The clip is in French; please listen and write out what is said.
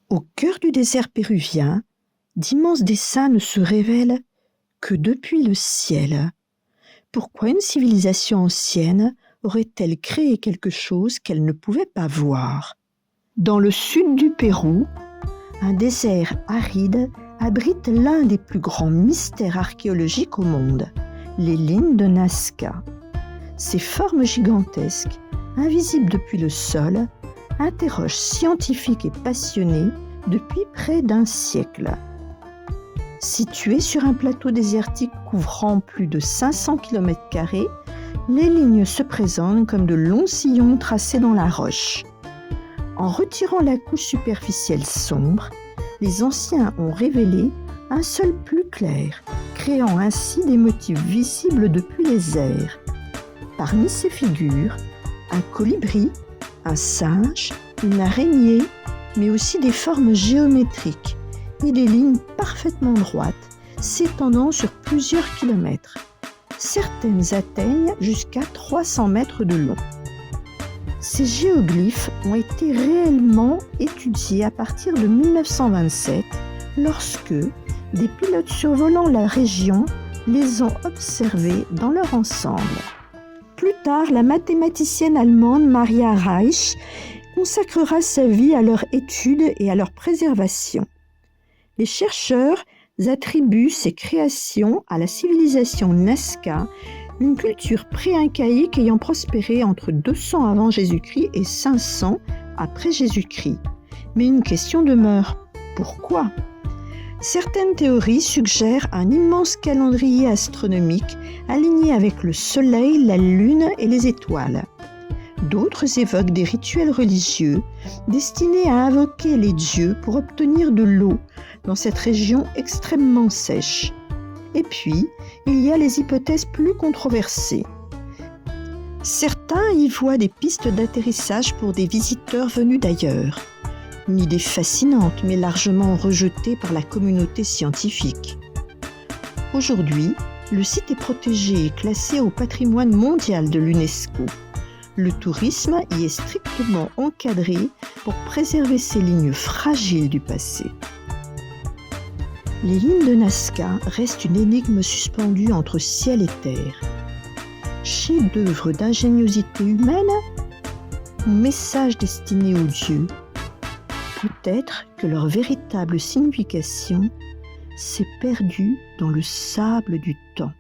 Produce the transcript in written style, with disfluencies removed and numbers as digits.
Au cœur du désert péruvien, d'immenses dessins ne se révèlent que depuis le ciel. Pourquoi une civilisation ancienne aurait-elle créé quelque chose qu'elle ne pouvait pas voir? Dans le sud du Pérou, un désert aride abrite l'un des plus grands mystères archéologiques au monde, les lignes de Nazca. Ces formes gigantesques, invisibles depuis le sol, interrogent scientifiques et passionnés depuis près d'un siècle. Situées sur un plateau désertique couvrant plus de 500 km², les lignes se présentent comme de longs sillons tracés dans la roche. En retirant la couche superficielle sombre, les anciens ont révélé un sol plus clair, créant ainsi des motifs visibles depuis les airs. Parmi ces figures, un colibri, un singe, une araignée, mais aussi des formes géométriques et des lignes parfaitement droites s'étendant sur plusieurs kilomètres. Certaines atteignent jusqu'à 300 mètres de long. Ces géoglyphes ont été réellement étudiés à partir de 1927 lorsque des pilotes survolant la région les ont observés dans leur ensemble. Plus tard, la mathématicienne allemande Maria Reich consacrera sa vie à leur étude et à leur préservation. Les chercheurs attribuent ces créations à la civilisation Nazca, une culture pré-incaïque ayant prospéré entre 200 avant Jésus-Christ et 500 après Jésus-Christ. Mais une question demeure. Pourquoi ? Certaines théories suggèrent un immense calendrier astronomique aligné avec le Soleil, la Lune et les étoiles. D'autres évoquent des rituels religieux destinés à invoquer les dieux pour obtenir de l'eau dans cette région extrêmement sèche. Et puis, il y a les hypothèses plus controversées. Certains y voient des pistes d'atterrissage pour des visiteurs venus d'ailleurs. Une idée fascinante, mais largement rejetée par la communauté scientifique. Aujourd'hui, le site est protégé et classé au patrimoine mondial de l'UNESCO. Le tourisme y est strictement encadré pour préserver ces lignes fragiles du passé. Les lignes de Nazca restent une énigme suspendue entre ciel et terre. Chef-d'œuvre d'ingéniosité humaine ou message destiné aux dieux? Peut-être que leur véritable signification s'est perdue dans le sable du temps.